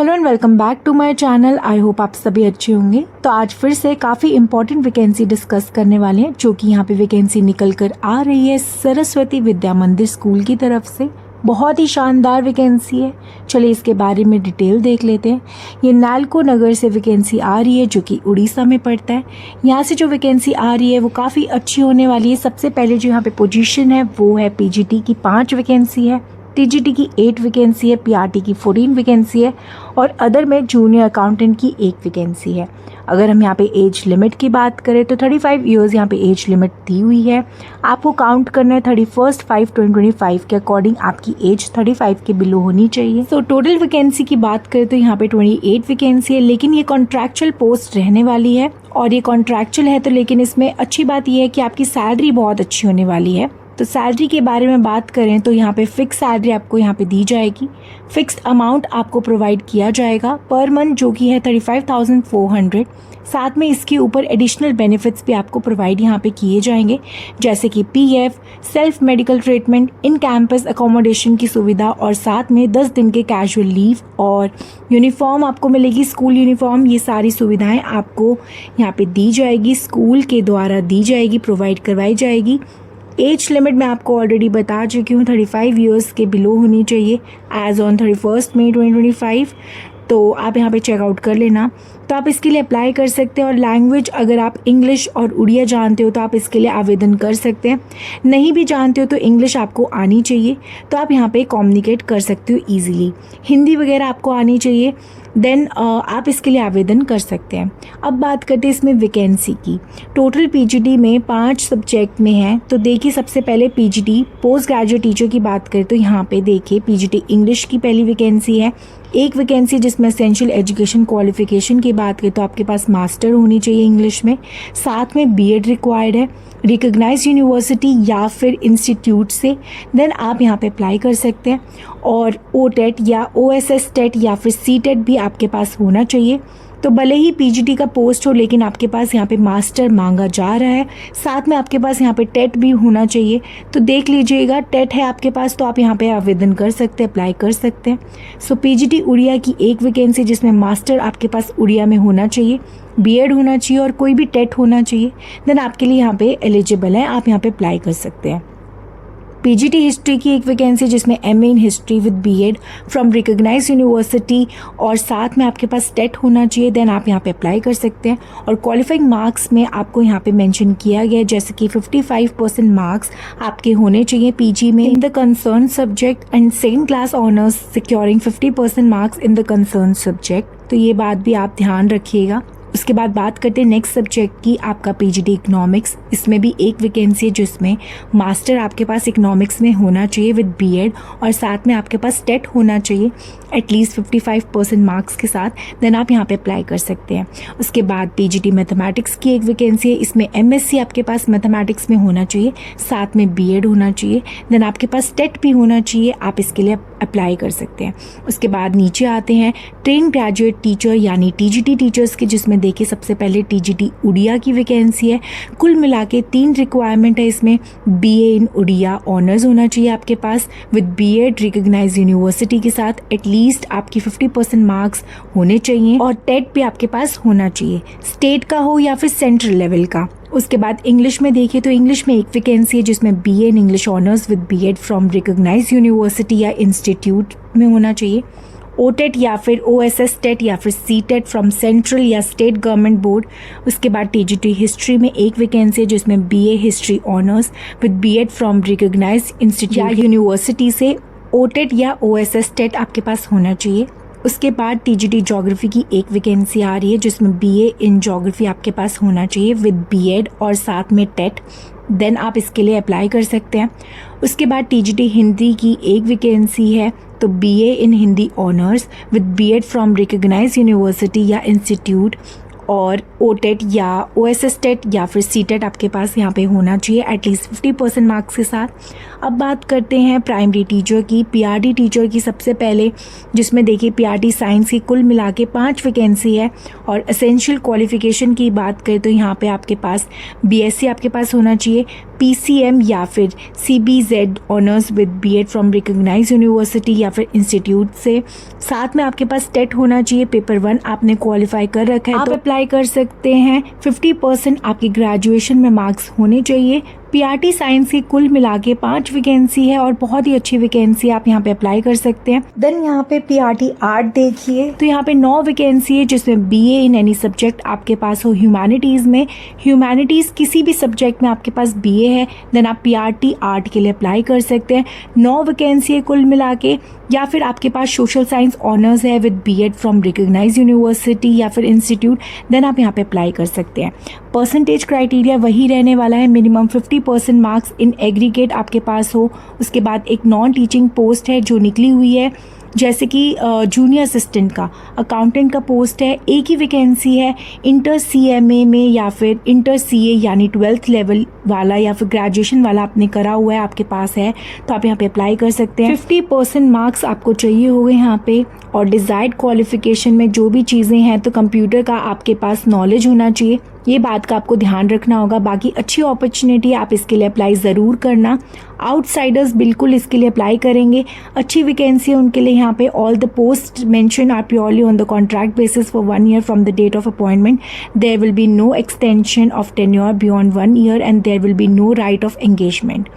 Hello and welcome back to my channel. I hope आप सभी अच्छे होंगे। तो आज फिर से काफ़ी इंपॉर्टेंट वैकेंसी डिस्कस करने वाले हैं, जो कि यहाँ पे वैकेंसी निकल कर आ रही है सरस्वती विद्या मंदिर स्कूल की तरफ से। बहुत ही शानदार वैकेंसी है। चलिए इसके बारे में डिटेल देख लेते हैं। ये नालको नगर से वैकेंसी आ रही है, जो कि उड़ीसा में पड़ता है। यहाँ से जो वैकेंसी आ रही है वो काफ़ी अच्छी होने वाली है। सबसे पहले जो यहाँ पे पोजीशन है वो है पीजीटी की 5 वैकेंसी है, टीजीटी की 8 वैकेंसी है, पीआरटी की 14 वैकेंसी है और अदर में जूनियर अकाउंटेंट की 1 वैकेंसी है। अगर हम यहाँ पे एज लिमिट की बात करें तो 35 इयर्स यहाँ पे एज लिमिट दी हुई है। आपको काउंट करना है 31/5/2025 के अकॉर्डिंग आपकी एज 35 के बिलो होनी चाहिए। तो टोटल वैकेंसी की बात करें तो यहाँ पे 28 वैकेंसी है, लेकिन ये कॉन्ट्रैक्चुअल पोस्ट रहने वाली है। और ये कॉन्ट्रैक्चुअल है तो लेकिन इसमें अच्छी बात यह है कि आपकी सैलरी बहुत अच्छी होने वाली है। तो सैलरी के बारे में बात करें तो यहाँ पे फिक्स सैलरी आपको यहाँ पे दी जाएगी। फिक्स्ड अमाउंट आपको प्रोवाइड किया जाएगा पर मंथ, जो कि है 35,400। साथ में इसके ऊपर एडिशनल बेनिफिट्स भी आपको प्रोवाइड यहाँ पे किए जाएंगे, जैसे कि PF, self medical treatment, in campus accommodation की सुविधा और साथ में 10 दिन के कैजुअल लीव और यूनिफॉर्म आपको मिलेगी, स्कूल यूनिफॉर्म। ये सारी सुविधाएं आपको यहाँ पे दी जाएगी, स्कूल के द्वारा दी जाएगी, प्रोवाइड करवाई जाएगी। एज लिमिट मैं आपको ऑलरेडी बता चुकी हूँ, 35 इयर्स के बिलो होनी चाहिए एज ऑन 31 मई 2025। तो आप यहाँ पे चेकआउट कर लेना। तो आप इसके लिए अप्लाई कर सकते हैं और लैंग्वेज अगर आप इंग्लिश और उड़िया जानते हो तो आप इसके लिए आवेदन कर सकते हैं। नहीं भी जानते हो तो इंग्लिश आपको आनी चाहिए, तो आप यहाँ पे कम्युनिकेट कर सकते हो ईजिली। हिंदी वगैरह आपको आनी चाहिए, देन आप इसके लिए आवेदन कर सकते हैं। अब बात करते हैं इसमें वैकेंसी की। टोटल पीजीटी में 5 सब्जेक्ट में है। तो देखिए सबसे पहले पीजीटी पोस्ट ग्रेजुएट टीचर की बात करें तो यहाँ पे देखिए पीजीटी इंग्लिश की पहली वैकेंसी है, 1 वैकेंसी जिसमें एसेंशियल एजुकेशन क्वालिफिकेशन की बात करें तो आपके पास मास्टर होनी चाहिए इंग्लिश में, साथ में बीएड रिक्वायर्ड है रिकॉग्नाइज्ड यूनिवर्सिटी या फिर इंस्टीट्यूट से। देन आप यहाँ पे अप्लाई कर सकते हैं। और ओटेट या ओएसएस टेट या फिर सीटेट भी आपके पास होना चाहिए। तो भले ही पीजीटी का पोस्ट हो लेकिन आपके पास यहाँ पे मास्टर मांगा जा रहा है, साथ में आपके पास यहाँ पे टेट भी होना चाहिए। तो देख लीजिएगा, टेट है आपके पास तो आप यहाँ पे आवेदन कर सकते हैं, अप्लाई कर सकते हैं। सो पीजीटी उड़िया की 1 वैकेंसी जिसमें मास्टर आपके पास उड़िया में होना चाहिए, बीएड होना चाहिए और कोई भी टेट होना चाहिए, देन आपके लिए यहाँ पे एलिजिबल है, आप यहाँ पे अप्लाई कर सकते हैं। पीजीटी हिस्ट्री की 1 वैकेंसी जिसमें MA in history with BEd from recognised university और साथ में आपके पास टेट होना चाहिए, देन आप यहाँ पे अप्लाई कर सकते हैं। और क्वालिफाइंग मार्क्स में आपको यहाँ पे मेंशन किया गया है, जैसे कि 55% मार्क्स आपके होने चाहिए पीजी में in the concern subject and second class honours securing 50% marks in the concern subject. तो ये बात भी आप ध्यान रखिएगा। उसके बाद बात करते हैं नेक्स्ट सब्जेक्ट की, आपका पीजीटी इकोनॉमिक्स। इसमें भी 1 वैकेंसी है जिसमें मास्टर आपके पास इकोनॉमिक्स में होना चाहिए विद बीएड और साथ में आपके पास टेट होना चाहिए एटलीस्ट 55% मार्क्स के साथ, देन आप यहाँ पे अप्लाई कर सकते हैं। उसके बाद पीजीटी मैथमेटिक्स की 1 वैकेंसी है, इसमें एमएससी आपके पास मैथमेटिक्स में होना चाहिए, साथ में बीएड होना चाहिए, देन आपके पास टेट भी होना चाहिए, आप इसके लिए अप्लाई कर सकते हैं। उसके बाद नीचे आते हैं ट्रेन ग्रेजुएट टीचर यानी टीजीटी टीचर्स की, जिसमें देखिए सबसे पहले टीजीटी उड़िया की वैकेंसी है। कुल मिला के 3 रिक्वायरमेंट है इसमें। बीए इन उड़िया ऑनर्स होना चाहिए आपके पास विद बीएड रिकॉग्नाइज्ड यूनिवर्सिटी के साथ, एटलीस्ट आपकी 50% मार्क्स होने चाहिए और टेट भी आपके पास होना चाहिए, स्टेट का हो या फिर सेंट्रल लेवल का। उसके बाद इंग्लिश में देखिए तो इंग्लिश में 1 वैकेंसी है जिसमें BA in English honours with BEd from recognised university या इंस्टीट्यूट में होना चाहिए, ओटेट या फिर ओएसएस टेट या फिर सीटेट फ्रॉम सेंट्रल या स्टेट गवर्नमेंट बोर्ड। उसके बाद टीजीटी हिस्ट्री में 1 वैकेंसी है जिसमें BA history honours with BEd from recognised institute या यूनिवर्सिटी से, ओटेट या ओएसएस टेट आपके पास होना चाहिए। उसके बाद टीजीटी ज्योग्राफी की 1 वैकेंसी आ रही है जिसमें बीए इन ज्योग्राफी आपके पास होना चाहिए विद बीएड और साथ में टेट, देन आप इसके लिए अप्लाई कर सकते हैं। उसके बाद टीजीटी हिंदी की 1 वैकेंसी है, तो BA in Hindi honours with BEd from recognised university या इंस्टीट्यूट और ओटेट या ओएसएस टेट या फिर सीटेट आपके पास यहाँ पे होना चाहिए एटलीस्ट 50% मार्क्स के साथ। अब बात करते हैं प्राइमरी टीचर की, पीआरटी टीचर की सबसे पहले, जिसमें देखिए पीआरटी साइंस की कुल मिला के 5 वैकेंसी है। और एसेंशियल क्वालिफिकेशन की बात करें तो यहाँ पे आपके पास बीएससी आपके पास होना चाहिए, PCM या फिर CBZ honours with BEd from recognise university या फिर इंस्टीट्यूट से। साथ में आपके पास टेट होना चाहिए, पेपर 1 आपने क्वालिफाई कर रखा है आप अप्लाई कर सकते हैं। 50% आपकी ग्रेजुएशन में मार्क्स होने चाहिए। PRT साइंस की कुल मिला के 5 वैकेंसी है और बहुत ही अच्छी वैकेंसी आप यहाँ पे अप्लाई कर सकते हैं। देन यहाँ पे PRT आर्ट देखिए तो यहाँ पे 9 वैकेंसी है जिसमें BA इन एनी सब्जेक्ट आपके पास हो। ह्यूमैनिटीज़ में, ह्यूमैनिटीज़ किसी भी सब्जेक्ट में आपके पास BA है देन आप PRT आर्ट के लिए अप्लाई कर सकते हैं। 9 वैकेंसी है कुल मिला के। या फिर आपके पास सोशल साइंस ऑनर्स है with BEd from recognise university या फिर इंस्टीट्यूट, देन आप यहाँ पे अप्लाई कर सकते हैं। परसेंटेज क्राइटेरिया वही रहने वाला है, मिनिमम 50% मार्क्स इन एग्रीगेट आपके पास हो। उसके बाद एक नॉन टीचिंग पोस्ट है जो निकली हुई है, जैसे कि जूनियर असिस्टेंट का, अकाउंटेंट का पोस्ट है, एक ही वैकेंसी है। इंटर CMA में या फिर इंटर CA यानी 12th लेवल वाला या फिर ग्रेजुएशन वाला आपने करा हुआ है, आपके पास है तो आप यहाँ पे अप्लाई कर सकते हैं। 50% मार्क्स आपको चाहिए होंगे यहाँ पे। और डिज़ायर्ड क्वालिफिकेशन में जो भी चीज़ें हैं तो कंप्यूटर का आपके पास नॉलेज होना चाहिए, ये बात का आपको ध्यान रखना होगा। बाकी अच्छी अपॉर्चुनिटी, आप इसके लिए अप्लाई ज़रूर करना। आउटसाइडर्स बिल्कुल इसके लिए अप्लाई करेंगे, अच्छी वैकेंसी है उनके लिए यहाँ पे। All the post mention are purely on the contract basis for 1 year from the date of appointment. There will be no extension of tenure beyond 1 year and there will be no right of engagement.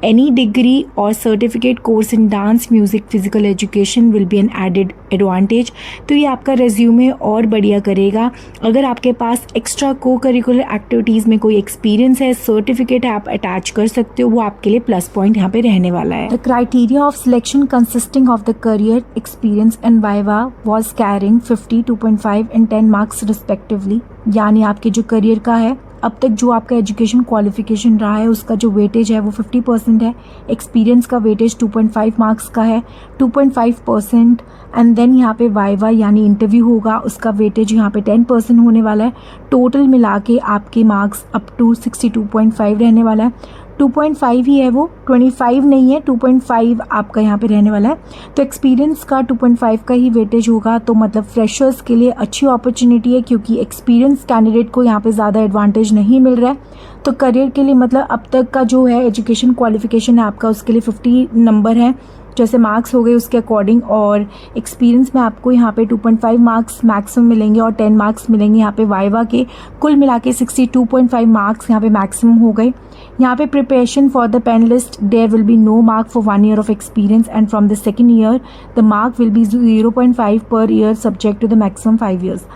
Any degree और certificate course in dance, music, physical education will be an added advantage. तो ये आपका resume और बढ़िया करेगा। अगर आपके पास एक्स्ट्रा को करिकुलर एक्टिविटीज़ में कोई एक्सपीरियंस है, सर्टिफिकेट है, आप अटैच कर सकते हो, वो आपके लिए प्लस पॉइंट यहाँ पे रहने वाला है। The criteria of selection consisting of the career experience and viva was carrying 50, 2.5 and 10 marks respectively. यानी आपके जो करियर का है, अब तक जो आपका एजुकेशन क्वालिफिकेशन रहा है उसका जो वेटेज है वो 50% है। एक्सपीरियंस का वेटेज 2.5 मार्क्स का है, 2.5%। एंड देन यहाँ पे वाइवा यानी इंटरव्यू होगा, उसका वेटेज यहाँ पे 10% होने वाला है। टोटल मिला के आपके मार्क्स अप टू 62.5 रहने वाला है। 2.5 ही है वो, 25 नहीं है, 2.5 आपका यहाँ पे रहने वाला है। तो एक्सपीरियंस का 2.5 का ही वेटेज होगा, तो मतलब फ्रेशर्स के लिए अच्छी अपॉर्चुनिटी है क्योंकि एक्सपीरियंस कैंडिडेट को यहाँ पे ज़्यादा एडवांटेज नहीं मिल रहा है। तो करियर के लिए मतलब अब तक का जो है एजुकेशन क्वालिफिकेशन है आपका, उसके लिए 50 नंबर है जैसे मार्क्स हो गए उसके अकॉर्डिंग। और एक्सपीरियंस में आपको यहाँ पे 2.5 मार्क्स मैक्सिमम मिलेंगे और 10 मार्क्स मिलेंगे यहाँ पे वाइवा के। कुल मिला के 62.5 मार्क्स यहाँ पे मैक्सिमम हो गए। यहाँ पे preparation for the panellist, there will be no mark for 1 year of experience and from the second year the mark will be 0.5 per year subject to the maximum 5 years।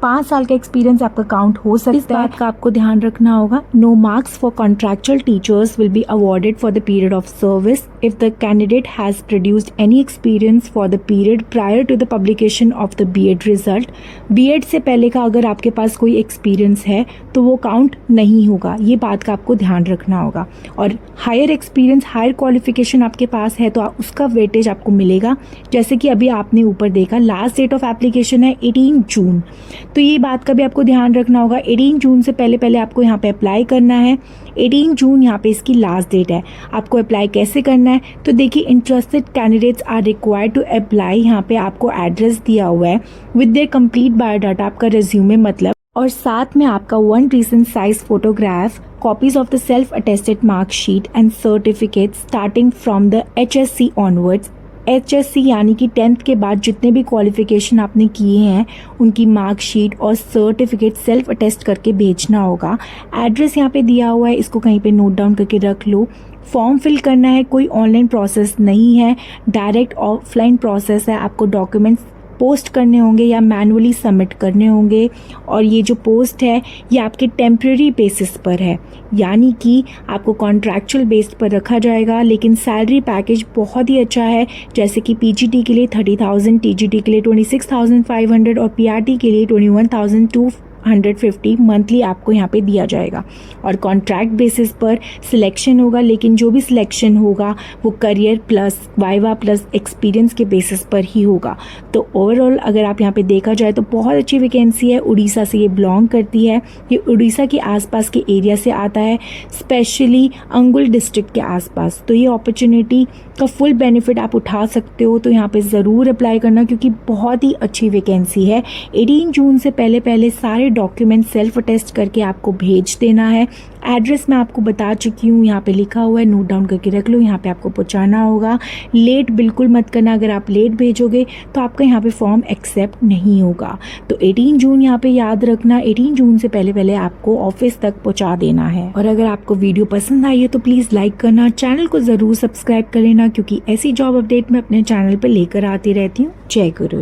5 साल का experience आपका count हो सकता है। इस बात का आपको ध्यान रखना होगा। No marks for contractual teachers will be awarded for the period of service if the candidate has produced any experience for the period prior to the publication of the BEd result. BEd से पहले का अगर आपके पास कोई experience है तो वो count नहीं होगा, ये बात का आपको ध्यान रखना होगा। और हायर एक्सपीरियंस, हायर क्वालिफिकेशन आपके पास है तो उसका वेटेज आपको मिलेगा। जैसे कि अभी आपने ऊपर देखा, लास्ट डेट ऑफ एप्लीकेशन है 18 जून, तो ये बात का भी आपको ध्यान रखना होगा। 18 जून से पहले आपको यहाँ पे अप्लाई करना है। 18 जून यहाँ पे इसकी लास्ट डेट है। आपको अप्लाई कैसे करना है तो देखिए, interested candidates are required to apply. यहाँ पे आपको एड्रेस दिया हुआ है विद देयर कंप्लीट बायोडाटा, आपका रिज्यूमे मतलब, और साथ में आपका 1 recent size photograph, copies of the self-attested mark sheet and certificates starting from the HSC onwards। HSC यानी कि 10th के बाद जितने भी क्वालिफिकेशन आपने किए हैं उनकी मार्कशीट और सर्टिफिकेट सेल्फ अटेस्ट करके भेजना होगा। एड्रेस यहाँ पे दिया हुआ है, इसको कहीं पे नोट डाउन करके रख लो। फॉर्म फिल करना है, कोई ऑनलाइन प्रोसेस नहीं है, डायरेक्ट ऑफलाइन प्रोसेस है। आपको डॉक्यूमेंट्स पोस्ट करने होंगे या मैनुअली सबमिट करने होंगे। और ये जो पोस्ट है ये आपके टेम्प्रेरी बेसिस पर है, यानी कि आपको कॉन्ट्रैक्चुअल बेस्ड पर रखा जाएगा, लेकिन सैलरी पैकेज बहुत ही अच्छा है। जैसे कि PGT के लिए 30,000, TGT के लिए 26,500 और PRT के लिए 21,250 मंथली आपको यहाँ पे दिया जाएगा। और कॉन्ट्रैक्ट बेसिस पर सिलेक्शन होगा, लेकिन जो भी सिलेक्शन होगा वो career plus viva plus experience के बेसिस पर ही होगा। तो ओवरऑल अगर आप यहाँ पे देखा जाए तो बहुत अच्छी वैकेंसी है। उड़ीसा से ये बिलोंग करती है, ये उड़ीसा के आसपास के एरिया से आता है, स्पेशली अंगुल डिस्ट्रिक्ट के आसपास। तो ये अपॉर्चुनिटी का फुल बेनिफिट आप उठा सकते हो, तो यहाँ पे ज़रूर अप्लाई करना क्योंकि बहुत ही अच्छी वैकेंसी है। 18 जून से पहले सारे डॉक्यूमेंट सेल्फ अटेस्ट करके आपको भेज देना है। एड्रेस मैं आपको बता चुकी हूँ, यहाँ पे लिखा हुआ है, नोट डाउन करके रख लो। यहाँ पे आपको पहुँचाना होगा। लेट बिल्कुल मत करना, अगर आप लेट भेजोगे तो आपका यहाँ पे फॉर्म एक्सेप्ट नहीं होगा। तो 18 जून यहाँ पे याद रखना, 18 जून से पहले पहले आपको ऑफिस तक पहुँचा देना है। और अगर आपको वीडियो पसंद आई है तो प्लीज़ लाइक करना, चैनल को ज़रूर सब्सक्राइब कर लेना, क्योंकि ऐसी जॉब अपडेट मैं अपने चैनल पर लेकर आती रहती हूँ। जय गुरु।